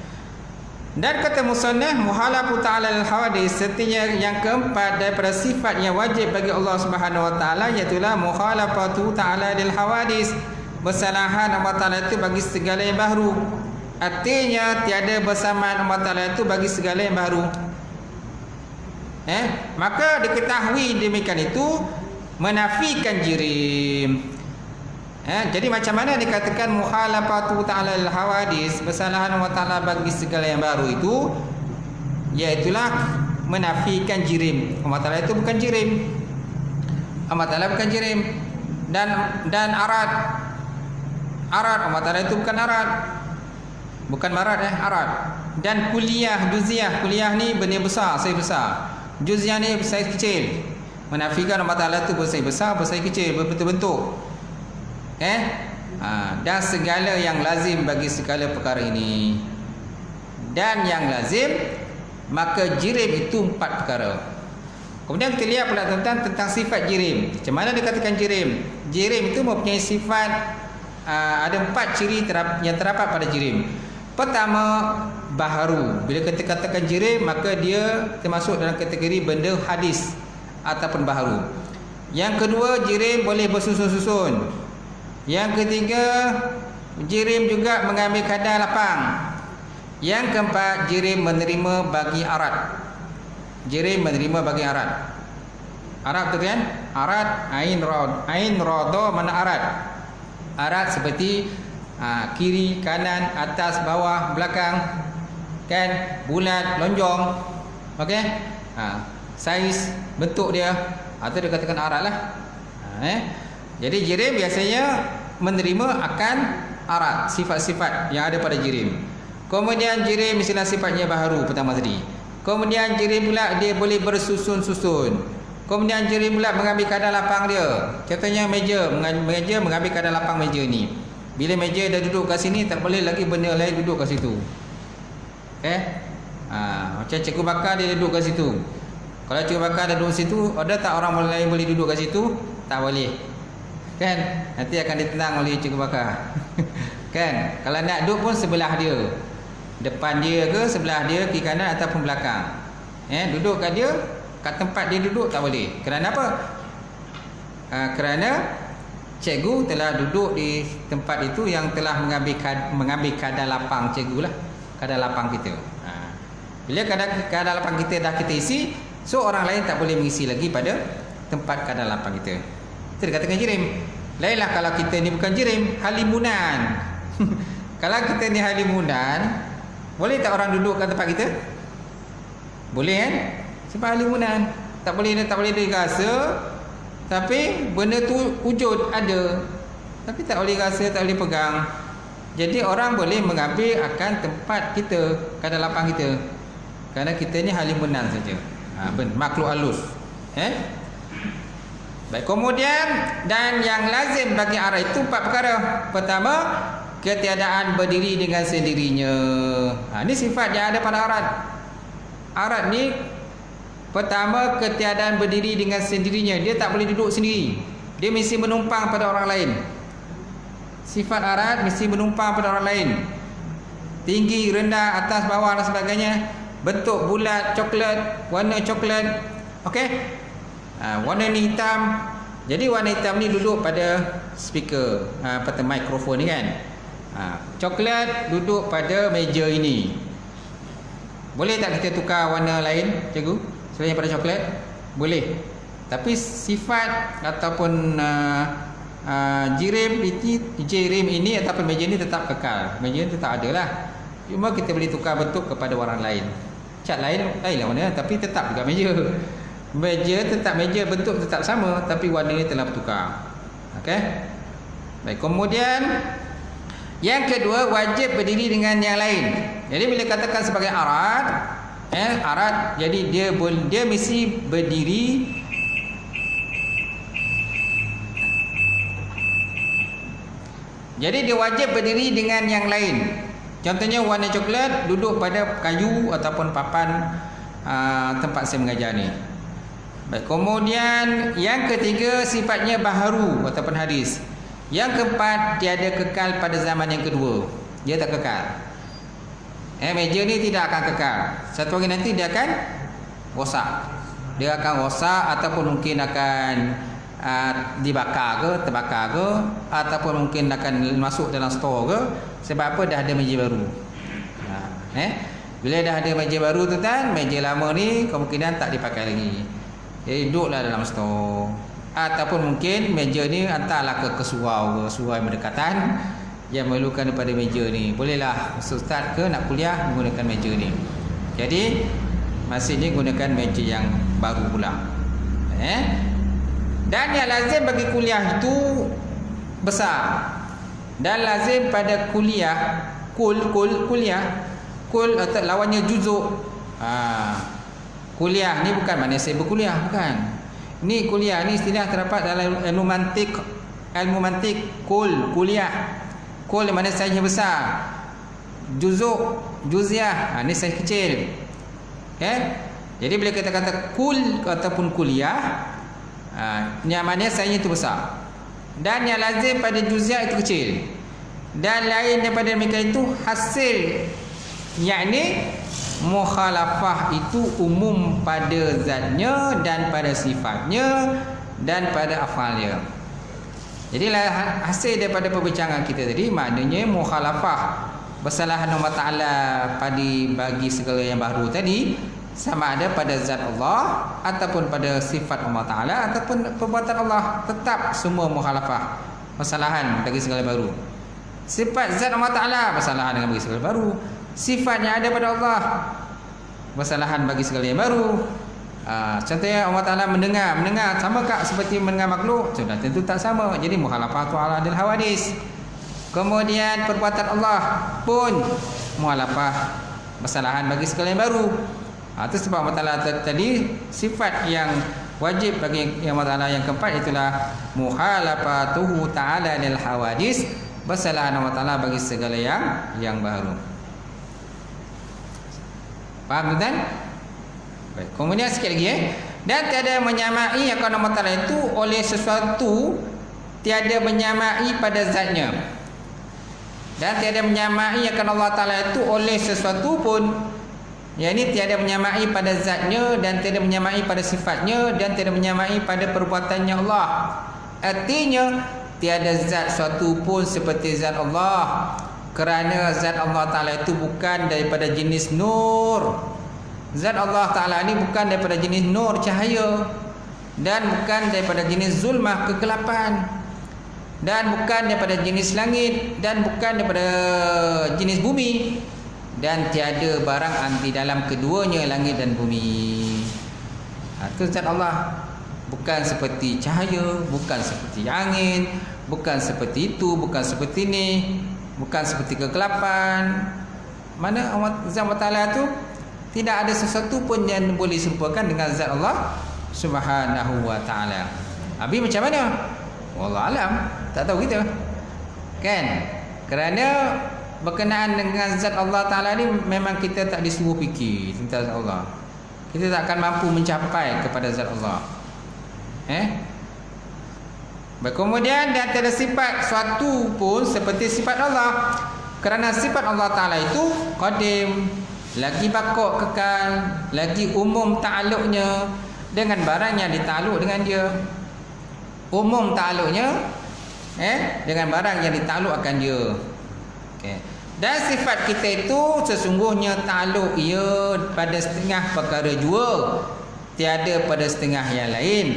Dan kata musannaf muhalafu ta'ala al-hawadis, setiap yang keempat daripada sifat yang wajib bagi Allah Subhanahu wa taala iaitu mukhalafatu ta'ala lil hawadis, bersalahan Allah Taala itu bagi segala yang baru. Artinya tiada bersamaan Allah Taala itu bagi segala yang baru. Maka diketahui demikian itu menafikan jirim. Jadi macam mana dikatakan mukhalafatu ta'ala al-hawadis, bersalahan Allah Ta'ala bagi segala yang baru itu, iaitulah menafikan jirim. Allah Ta'ala itu bukan jirim. Allah Ta'ala bukan jirim. Dan arad Allah Ta'ala itu bukan arad. Bukan marad arad. Dan kuliah, juziah. Kuliah ni benda besar, saiz besar. Juziah ni saiz kecil. Menafikan Allah Ta'ala itu bersaiz besar, bersaiz kecil, berbentuk-bentuk. Dan segala yang lazim bagi segala perkara ini. Dan yang lazim, maka jirim itu 4 perkara. Kemudian kita lihat pula tuan-tuan tentang sifat jirim. Macam mana dikatakan jirim? Jirim itu mempunyai sifat, ada 4 ciri yang terdapat pada jirim. Pertama, baharu. Bila kita katakan jirim, maka dia termasuk dalam kategori benda hadis ataupun baharu. Yang kedua, jirim boleh bersusun-susun. Yang ketiga, jirim juga mengambil kadar lapang. Yang keempat, jirim menerima bagi arat. Jirim menerima bagi arat. Arat tu kan? Arat, ain rada mana arat? Arat seperti kiri, kanan, atas, bawah, belakang, kan? Bulat, lonjong. Okey? Saiz, bentuk dia. Itu dikatakan arat lah. Jadi jirim biasanya menerima akan arat, sifat-sifat yang ada pada jirim. Kemudian jirim istilah sifatnya baharu pertama tadi. Kemudian jirim pula dia boleh bersusun-susun. Kemudian jirim pula mengambil kadar lapang dia. Contohnya meja mengambil kadar lapang meja ni. Bila meja dah duduk kat sini, tak boleh lagi benda lain duduk kat situ. Macam cikgu bakar dia duduk kat situ. Kalau cikgu bakar dah duduk situ, ada tak orang lain boleh duduk kat situ? Tak boleh. Kan? Nanti akan ditendang oleh cikgu bakar. Kan? Kalau nak duduk pun sebelah dia. Depan dia ke, sebelah dia, kiri kanan ataupun belakang. Duduk kat dia, kat tempat dia duduk tak boleh. Kerana apa? Kerana cikgu telah duduk di tempat itu yang telah mengambil kadar lapang cikgu lah. Kadar lapang kita. Bila kadar lapang kita dah kita isi, so orang lain tak boleh mengisi lagi pada tempat kadar lapang kita. Itu dikatakan jirim. Lainlah kalau kita ni bukan jirim, halimunan. Kalau kita ni halimunan, boleh tak orang duduk kat tempat kita? Boleh kan? Sebab halimunan. Tak boleh dirasa. Tapi benda tu wujud, ada. Tapi tak boleh rasa, tak boleh pegang. Jadi orang boleh mengambil akan tempat kita, kadar lapang kita. Kerana kita ni halimunan saja. Makhluk halus. Baik, kemudian dan yang lazim bagi arat itu 4 perkara. Pertama, ketiadaan berdiri dengan sendirinya. Ini sifat yang ada pada arat. Arat ni pertama, ketiadaan berdiri dengan sendirinya. Dia tak boleh duduk sendiri. Dia mesti menumpang pada orang lain. Sifat arat mesti menumpang pada orang lain. Tinggi, rendah, atas, bawah dan sebagainya. Bentuk bulat, coklat, warna coklat. Okey? Warna ni hitam. Jadi warna hitam ni duduk pada speaker, pada mikrofon ni kan. Coklat duduk pada meja ini. Boleh tak kita tukar warna lain, cikgu? Selain pada coklat? Boleh. Tapi sifat ataupun jirim ini ataupun meja ini tetap kekal. Meja ini tetap ada lah. Cuma kita boleh tukar bentuk kepada orang lain. Cat lain lah warna, tapi tetap juga meja. Meja tetap meja, bentuk tetap sama, tapi warna ini telah bertukar. Okey? Baik, kemudian yang kedua, wajib berdiri dengan yang lain. Jadi bila katakan sebagai arat, arat, jadi dia mesti berdiri Jadi dia wajib berdiri dengan yang lain. Contohnya warna coklat duduk pada kayu ataupun papan tempat saya mengajar ni. Baik, kemudian yang ketiga sifatnya baharu ataupun hadis. Yang keempat, tiada kekal pada zaman yang kedua. Dia tak kekal. Meja ni tidak akan kekal. Satu hari nanti dia akan rosak. Dia akan rosak ataupun mungkin akan dibakar ke, terbakar ke, ataupun mungkin akan masuk dalam stor ke. Sebab apa? Dah ada meja baru. Bila dah ada meja baru tu kan, meja lama ni kemungkinan tak dipakai lagi. Jadi duduklah dalam stor. Ataupun mungkin meja ni hantarlah ke surau yang berdekatan yang memerlukan daripada meja ni. Bolehlah ustaz ke nak kuliah menggunakan meja ni. Jadi masih ni gunakan meja yang baru pula. Dan yang lazim bagi kuliah itu besar. Dan lazim pada kuliah kuliah atau lawannya juzuk. Kuliah ni bukan makna saya berkuliah, bukan. Ni kuliah ni istilah terdapat dalam ilmu mantik. Ilmu mantik kuliah. Kul mana saiznya besar. Juzuk, juziah, ni saiz kecil. Jadi bila kita kata kul ataupun kuliah, yang mana saiznya itu besar. Dan yang lazim pada juziah itu kecil. Dan lain daripada mereka itu hasil, yakni mukhalafah itu umum pada zatnya dan pada sifatnya dan pada afalnya. Jadi hasil daripada perbincangan kita tadi maknanya mukhalafah, bersalahan Allah Ta'ala bagi segala yang baru tadi, sama ada pada zat Allah ataupun pada sifat Allah Ta'ala ataupun perbuatan Allah, tetap semua mukhalafah, bersalahan bagi segala baru. Sifat zat Allah Ta'ala bersalahan dengan bagi segala baru. Sifat yang ada pada Allah bersalahan bagi segala yang baru. Contohnya Allah Ta'ala mendengar sama kak seperti mendengar makhluk? Sudah tentu tak sama. Jadi mukhalafatu ala adil hawadis. Kemudian perbuatan Allah pun mukhalafah, bersalahan bagi segala yang baru. Itu sebab Allah Ta'ala tadi sifat yang wajib bagi yang Allah Ta'ala yang keempat itulah muhalafatuhu ta'ala lil hawadis, bersalahan Allah Ta'ala bagi segala yang baru. Faham tuan? Baik, kemudian sikit lagi dan tiada menyamai akan Allah Ta'ala itu oleh sesuatu, tiada menyamai pada zatnya, dan tiada menyamai akan Allah Ta'ala itu oleh sesuatu pun, yakni tiada menyamai pada zatnya dan tiada menyamai pada sifatnya dan tiada menyamai pada perbuatannya Allah. Artinya tiada zat suatu pun seperti zat Allah, kerana zat Allah Ta'ala itu bukan daripada jenis nur. Zat Allah Ta'ala ini bukan daripada jenis nur, cahaya, dan bukan daripada jenis zulmah, kegelapan, dan bukan daripada jenis langit, dan bukan daripada jenis bumi, dan tiada barang anti dalam keduanya, langit dan bumi. Itu zat Allah. Bukan seperti cahaya, bukan seperti angin, bukan seperti itu, bukan seperti ini, bukan seperti kegelapan. Mana zat Allah Ta'ala itu tidak ada sesuatu pun yang boleh serupakan dengan zat Allah Subhanahu wa Ta'ala. Habis macam mana? Wallah alam, tak tahu kita. Kan? Kerana berkenaan dengan zat Allah Ta'ala ni memang kita tak disuruh fikir tentang zat Allah. Kita tak akan mampu mencapai kepada zat Allah. Kemudian dan tiada sifat suatu pun seperti sifat Allah, kerana sifat Allah Ta'ala itu qadim, lagi bakok kekal, lagi umum ta'aluknya dengan barang yang ditakluk dengan dia. Umum ta'aluknya dengan barang yang ditakluk akan dia. Okay. Dan sifat kita itu sesungguhnya ta'aluk ia pada setengah perkara jua, tiada pada setengah yang lain.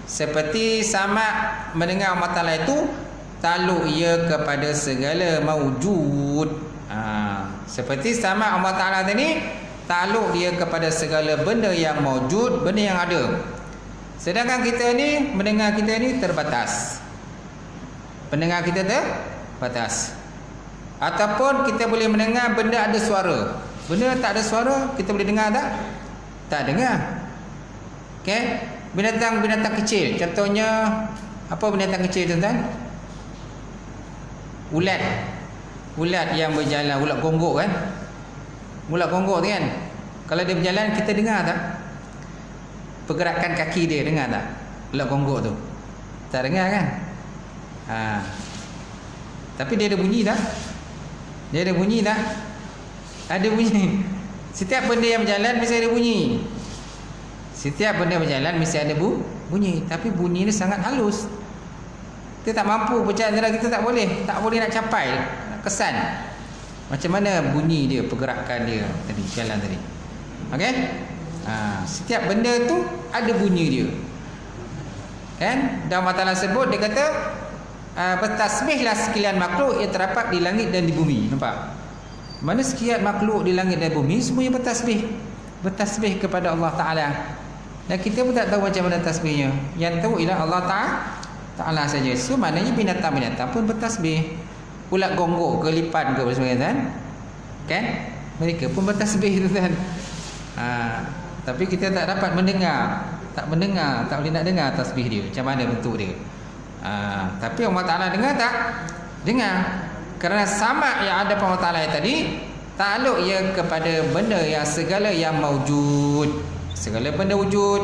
Seperti sama mendengar Allah Ta'ala itu ta'aluk ia kepada segala mawujud. Seperti sama Allah Ta'ala tadi ta'aluk dia kepada segala benda yang mawujud, benda yang ada. Sedangkan kita ni, mendengar kita ni terbatas. Pendengar kita terbatas. Ataupun kita boleh mendengar benda ada suara. Benda tak ada suara, kita boleh dengar tak? Tak dengar. Okey. Binatang-binatang kecil, contohnya apa binatang kecil tuan-tuan? Ulat. Ulat yang berjalan, ulat gonggok kan? Ulat gonggok tu kan? Kalau dia berjalan, kita dengar tak? Pergerakan kaki dia, dengar tak? Ulat gonggok tu. Tak dengar kan? Tapi dia ada bunyi tak? Dia ada bunyi tak? Ada bunyi. Setiap benda yang berjalan mesti ada bunyi. Setiap benda berjalan mesti ada bunyi. Tapi bunyi ni sangat halus. Kita tak mampu bercakap antara kita, tak boleh nak capai kesan macam mana bunyi dia, pergerakan dia tadi, jalan tadi. Okey? Setiap benda tu ada bunyi dia. Kan? Dan Allah Ta'ala sebut, dia kata bertasbihlah sekalian makhluk yang terdapat di langit dan di bumi. Nampak? Mana sekian makhluk di langit dan bumi semuanya bertasbih. Bertasbih kepada Allah Ta'ala. Dan kita pun tak tahu macam mana tasbihnya. Yang tahu ialah Allah Ta'ala saja. So maknanya binatang-binatang pun bertasbih. Ulat gonggok ke, lipat ke, apa sebagainya kan? Mereka pun bertasbih tu kan. Tapi kita tak dapat mendengar. Tak boleh nak dengar tasbih dia, macam mana bentuk dia. Tapi Allah Ta'ala dengar tak? Dengar. Kerana sama yang ada pada Allah Ta'ala tadi, ta'aluk ia kepada benda yang segala yang mawujud. Segala benda wujud,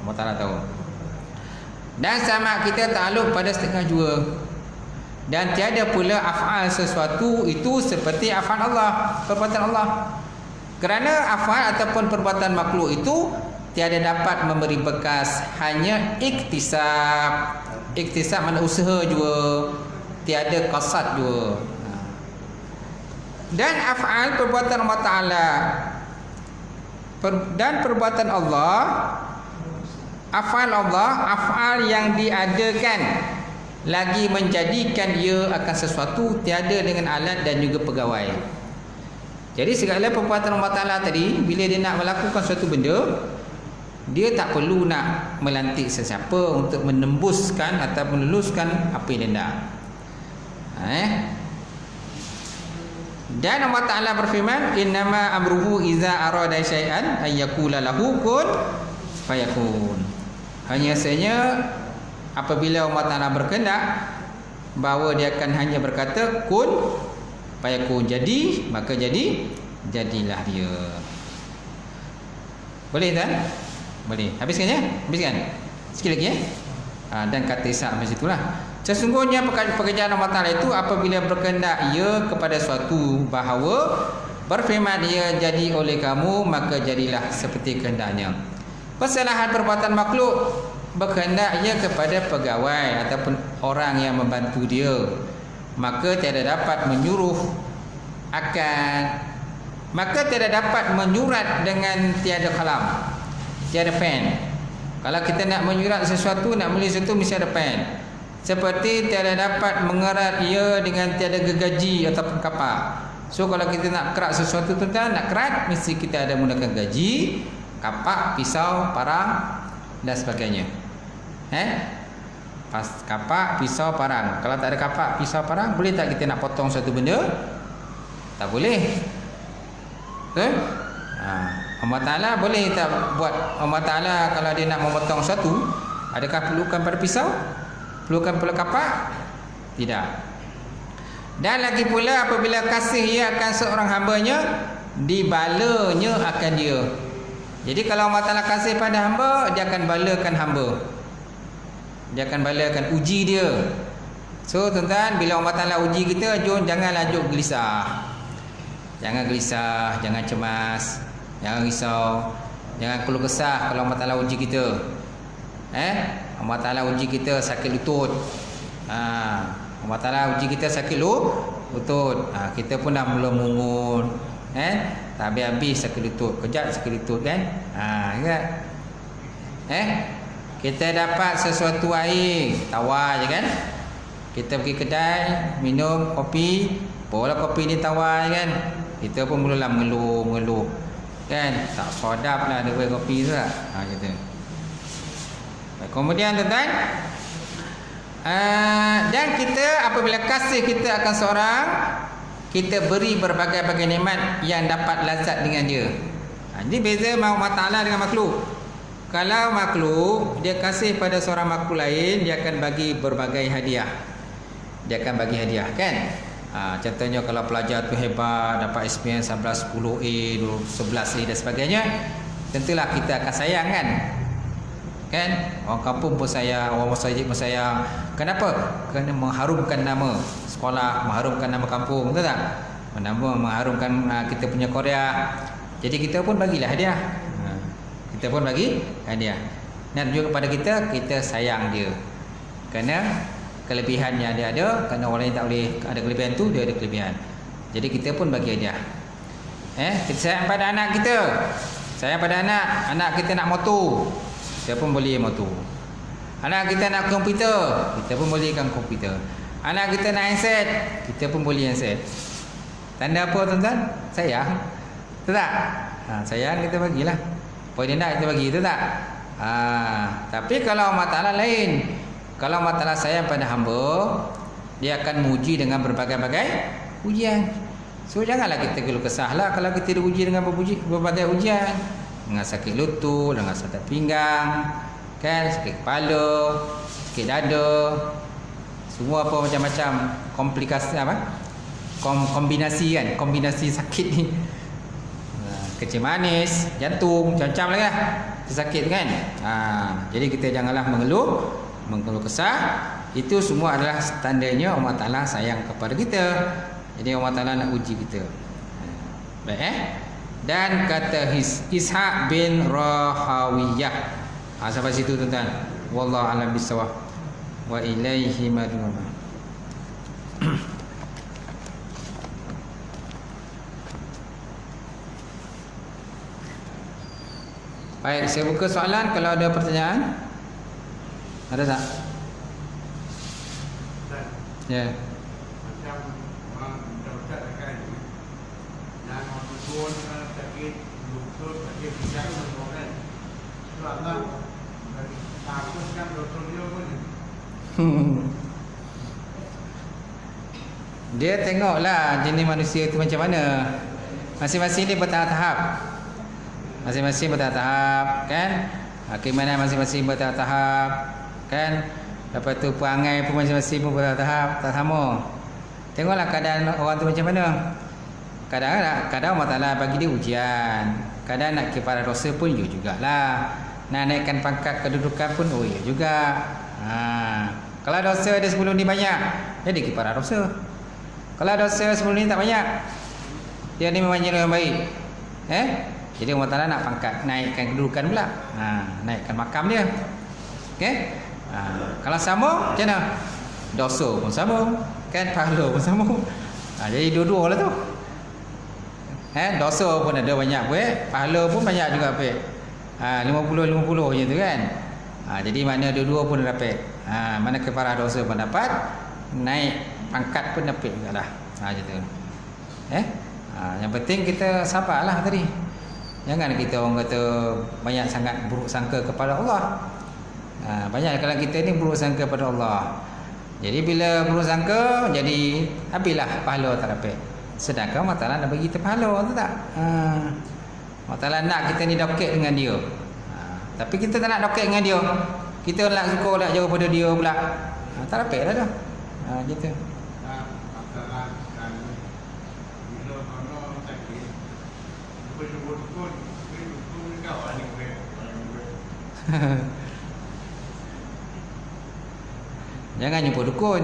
Allah Ta'ala tahu. Dan sama kita ta'aluk pada setengah jua. Dan tiada pula af'al sesuatu itu seperti af'al Allah, perbuatan Allah. Kerana af'al ataupun perbuatan makhluk itu tiada dapat memberi bekas, hanya iktisab. Iktisab mana usaha jua, tiada qasad jua. Dan af'al perbuatan Allah Ta'ala dan perbuatan Allah, af'al Allah, af'al yang diadakan, lagi menjadikan ia akan sesuatu tiada dengan alat dan juga pegawai. Jadi segala perbuatan Allah Ta'ala tadi, bila dia nak melakukan suatu benda, dia tak perlu nak melantik sesiapa untuk menembuskan atau meluluskan apa yang dia nak. Dan Allah Ta'ala berfirman, innama amruhu iza arada syai'an ayyakula lahu kun fayakun. Hanya saja apabila Allah Ta'ala berkehendak, bahawa dia akan hanya berkata kun fayakun, jadi, maka jadilah dia. Boleh tak? Boleh. Habiskan ya? Habiskan. Sikit lagi ya. Dan kata Isa sampai situlah. Sesungguhnya pekerjaan Allah Ta'ala itu apabila berkehendak ia kepada suatu bahawa berfirman ia jadi oleh kamu, maka jadilah seperti kehendaknya. Kesalahan perbuatan makhluk, berkehendak ia kepada pegawai ataupun orang yang membantu dia, maka tidak dapat menyurat dengan tiada kalam, tiada pen. Kalau kita nak menyurat sesuatu, nak menulis sesuatu, mesti ada pen. Seperti tiada dapat mengerat ia dengan tiada gergaji ataupun kapak. So kalau kita nak kerat sesuatu tuan-tuan, nak kerat, mesti kita ada menggunakan gaji, kapak, pisau, parang dan sebagainya. Kapak, pisau, parang. Kalau tak ada kapak, pisau, parang, boleh tak kita nak potong satu benda? Tak boleh. Betul? Allah Ta'ala boleh tak buat? Allah Ta'ala kalau dia nak memotong satu, adakah perlukan pada pisau? Perlukan pula kapak? Tidak. Dan lagi pula apabila kasih ia akan seorang hambanya, dibalanya akan dia. Jadi kalau Allah Ta'ala kasih pada hamba, dia akan balakan hamba. Dia akan balakan uji dia. So tuan-tuan, bila Allah Ta'ala uji kita, janganlah gelisah. Jangan gelisah, jangan cemas, jangan risau, jangan keluh kesah kalau Allah Ta'ala uji kita. Allah Ta'ala uji kita sakit lutut. Allah Ta'ala uji kita sakit lutut. Kita pun dah mula mungun. Tak habis-habis sakit lutut. Kejap sakit lutut kan. Ingat. Kita dapat sesuatu air, tawar je kan. Kita pergi kedai, minum kopi, bawalah kopi ni tawar je kan. Kita pun mulalah mengeluh kan. Tak sedap lah dia buat kopi tu tak. Gitu. Kemudian tuan-tuan, dan kita apabila kasih kita akan seorang, kita beri berbagai-bagai nikmat yang dapat lazat dengan dia. Ini beza Allah Ta'ala dengan makhluk. Kalau makhluk, dia kasih pada seorang makhluk lain, dia akan bagi berbagai hadiah. Dia akan bagi hadiah kan. Contohnya kalau pelajar tu hebat, dapat SPM 11, 10A, 11A dan sebagainya, tentulah kita akan sayang kan, orang kampung pun sayang, orang masjid pun sayang. Kenapa? Kerana mengharumkan nama sekolah, mengharumkan nama kampung, betul tak? Mengharumkan kita punya Korea. Jadi kita pun bagilah hadiah. Kita pun bagi hadiah. Dan juga kepada kita sayang dia. Kerana kelebihan yang dia ada, kerana orang lain tak boleh ada kelebihan tu, dia ada kelebihan. Jadi kita pun bagi hadiah. Kita sayang pada anak kita. Sayang pada anak kita nak motor, kita pun boleh motor. Anak kita nak komputer, kita pun bolehkan komputer. Anak kita nak handset, kita pun boleh handset. Tanda apa tuan-tuan? Sayang. Betul tak? Sayang kita bagilah. Apa dia nak kita bagi, betul tak? Tapi kalau Allah Ta'ala lain. Kalau Allah Ta'ala sayang pada hamba, dia akan menguji dengan berbagai-bagai ujian. So janganlah kita keluh kesah lah kalau kita diuji dengan berbagai ujian. Dengan sakit lutut, dengan sakit pinggang, kan, sakit kepala, sakit dada, semua apa macam-macam komplikasi kombinasi kan, kombinasi sakit ni. Kecil manis, jantung, macam-macam lah kan, sakit kan. Jadi kita janganlah mengeluh kesah. Itu semua adalah tandanya Allah Ta'ala sayang kepada kita. Jadi Allah Ta'ala nak uji kita. Baik Dan kata Ishaq bin Rahawiyah. Sampai situ tuan-tuan. Wallahu a'lam bissawab. Wa ilaihi marji'un. Baik, saya buka soalan kalau ada pertanyaan. Ada tak? Ya. Macam orang doktor kan, yang pun sakit lutut, sakit pinggang semua kan. Sebablah takut kan doktor dia pun. Dia tengoklah jenis manusia tu macam mana. Masing-masing dia bertahap-tahap. Masing-masing bertahap-tahap kan. Keimanan masing-masing bertahap-tahap kan. Lepas tu perangai pun masing-masing pun bertahap-tahap, tak sama. Tengoklah keadaan orang tu macam mana. Kadang Allah Ta'ala bagi dia ujian. Kadang nak kepada dosa pun ya jugalah. Nak naikkan pangkat kedudukan pun ya juga. Kalau dosa dia sebelum ni banyak, jadi kepada dosa. Kalau dosa sebelum ni tak banyak, dia ni memang jenis yang baik. Jadi Allah Ta'ala nak pangkat, naikkan kedudukan pula. Naikkan makam dia. Okey? Kalau sama, macam mana? Dosa pun sama, kan? Pahala pun sama. Jadi dua-dua lah tu. Dosa pun ada banyak pun, pahala pun banyak juga pun. 50-50 je tu kan. Jadi mana dua-dua pun dapat. Mana keparah dosa pun dapat, naik pangkat pun dapat juga lah. Macam tu. Yang penting kita sabarlah tadi. Jangan kita orang kata banyak sangat buruk sangka kepada Allah. Banyak kalau kita ni buruk sangka kepada Allah. Jadi bila buruk sangka, jadi habislah pahala tak dapat. Sedangkan Allah Ta'ala nak bagi kita pahala tu tak? Allah Ta'ala nak kita ni doket dengan dia. Tapi kita tak nak doket dengan dia. Kita nak suka nak jauh pada dia pula. Tak dapat dah tu. Gitu. Masalah kan bila orang sakit, jumpa dukun, dukun kau ni Jangan jumpa dukun.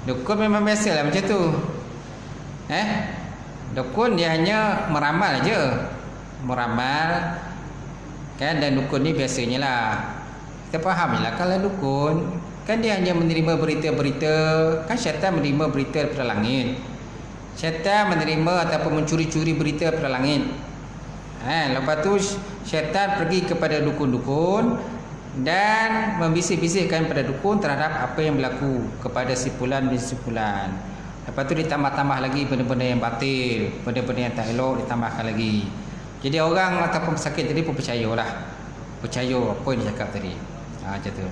Dukun memang biasalah macam tu. Dukun dia hanya meramal aja. Meramal kan, dan dukun ni biasanya lah kita faham lah kalau dukun kan dia hanya menerima berita-berita. Kan syaitan menerima berita daripada langit. Syaitan menerima ataupun mencuri-curi berita daripada langit. Lepas tu syaitan pergi kepada dukun-dukun dan membisik-bisikkan pada dukun terhadap apa yang berlaku kepada si fulan bin si fulan. Lepas tu ditambah-tambah lagi benda-benda yang batil, benda-benda yang tak elok ditambahkan lagi. Jadi orang ataupun pesakit tadi pun percayalah. Percaya apa yang dia cakap tadi. Macam tu.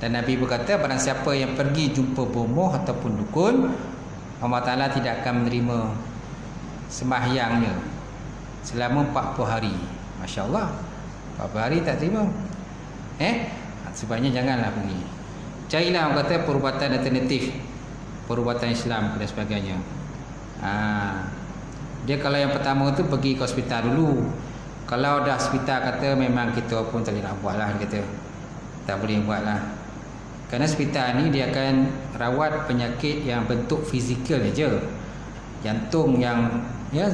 Dan Nabi berkata barang siapa yang pergi jumpa bomoh ataupun dukun, Allah Ta'ala tidak akan menerima sembahyangnya selama 40 hari. Masya Allah, 40 hari tak terima. Sebaiknya janganlah pergi. Carilah orang kata perubatan alternatif, perubatan Islam dan sebagainya. Dia kalau yang pertama tu pergi ke hospital dulu. Kalau dah hospital kata memang kita pun tak boleh nak buat lah, dia kata tak boleh buat lah. Kerana hospital ni dia akan rawat penyakit yang bentuk fizikal aja. Jantung yang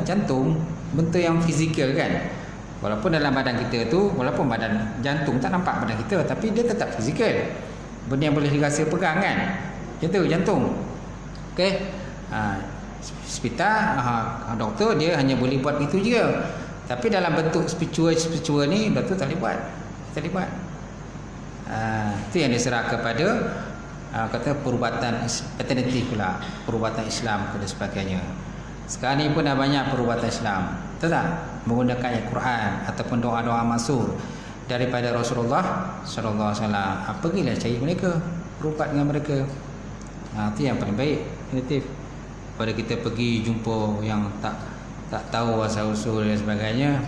jantung bentuk yang fizikal kan. Walaupun dalam badan kita tu, walaupun badan jantung tak nampak badan kita, tapi dia tetap fizikal. Benda yang boleh dirasa pegang kan. Macam tu jantung. Okey. Hospital doktor dia hanya boleh buat itu je. Tapi dalam bentuk spiritual ni doktor tak boleh buat. Tak boleh buat. Itu yang diserah kepada kata perubatan alternatif pula, perubatan Islam dan sebagainya. Sekarang ni pun dah banyak perubatan Islam. Betul tak? Menggunakan Al-Quran ataupun doa-doa mansur daripada Rasulullah sallallahu alaihi wasallam. Pergilah cari mereka, berubat dengan mereka. Itu yang paling baik, alternatif. Pada kita pergi jumpa yang tak tahu asal usul dan sebagainya.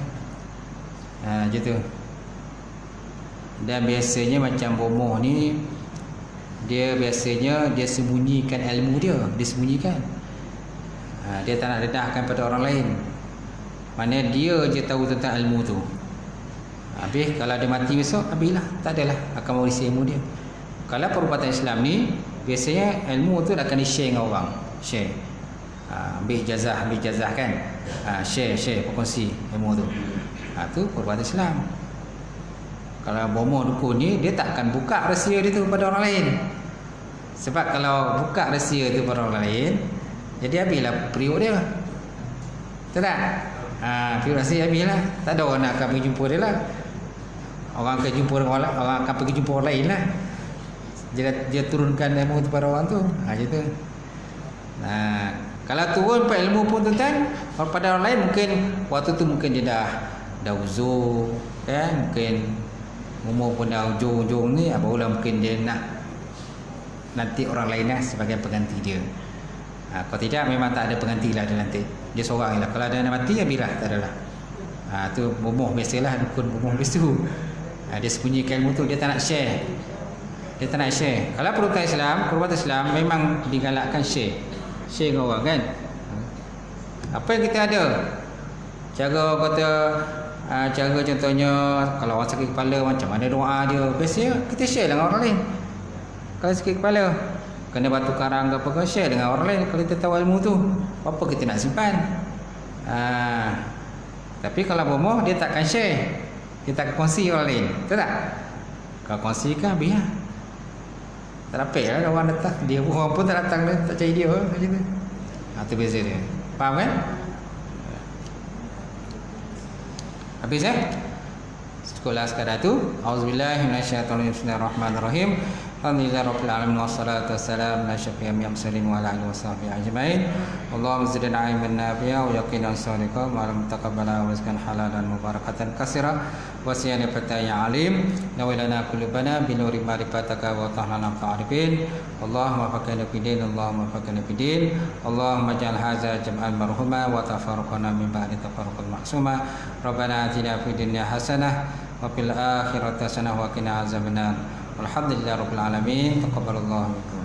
Macam tu. Dan biasanya macam bomoh ni, dia biasanya dia sembunyikan ilmu dia, dia sembunyikan. Dia tak nak dedahkan pada orang lain. Mana dia je tahu tentang ilmu tu. Habis kalau dia mati besok, habislah, tak adalah akan mewarisi ilmu dia. Kalau perubatan Islam ni, biasanya ilmu tu akan di-share dengan orang. Share. Ambil ijazah kan. Share berkongsi ilmu tu. Tu perubatan Islam. Kalau bomoh dukun ni, dia tak akan buka rahsia dia tu pada orang lain. Sebab kalau buka rahsia tu pada orang lain, jadi habislah periuk dia. Betul tak? Periuk rahsia habislah. Tak ada orang nak akan pergi jumpa dia lah. Orang akan jumpa orang akan pergi jumpa orang lain lah. Dia turunkan ilmu tu pada orang tu. Macam tu. Kalau turun ilmu pun tuan-tuan, pada orang lain mungkin waktu tu mungkin dia dah uzur kan, mungkin umur pun dah ujung-ujung ni, barulah mungkin dia nak nanti orang lainnya sebagai pengganti dia. Kalau tidak memang tak ada pengganti lah dia nanti. Dia seorang lah. Kalau ada yang mati ya bilah, tak adalah. Tu bomoh biasalah, dukun bomoh biasa. Dia sembunyikan ilmu tu, dia tak nak share. Dia tak nak share. Kalau perubatan Islam memang digalakkan share. Share dengan orang kan. Apa yang kita ada? Cara kata cara contohnya kalau orang sakit kepala macam mana doa dia. Biasanya kita share dengan orang lain. Kalau sakit kepala kena batu karang ke apa ke, share dengan orang lain. Kalau kita tahu ilmu tu, apa kita nak simpan. Tapi kalau bomoh dia takkan share. Dia tak kongsi orang lain. Betul tak? Kalau kongsikan biar. Tak dapat lah orang datang. Dia pun orang pun tak datang, tak cari dia macam tu. Itu beza dia. Faham kan? Habis cukuplah sekadar tu. Auzubillahi minasyaitonir rajim. Bismillahirrahmanirrahim. Alhamdulillah rabbil alamin wassalatu wassalamu ala asyrafil mursalin wa ala alihi washabbihi ajmain. Allahumma zidna ilman nafi'a wa yaqinan shadiqan wa lam taqabbala wa rizqan halalan mubarakatan katsira wa siyana fataya alim nawilana qulubana bi nuri ma'rifataka wa tahlana ta'rifin. Allahumma faqina fidin, Allahumma faqina fidin. Allahumma ja'al hadza jam'an marhuma wa tafarraqana min ba'di tafarruqan ma'suma. Rabbana atina fid dunya hasanah wa fil akhirati hasanah wa qina azabannar. Alhamdulillah rabbil alamin. Taqabbalallahu minkum.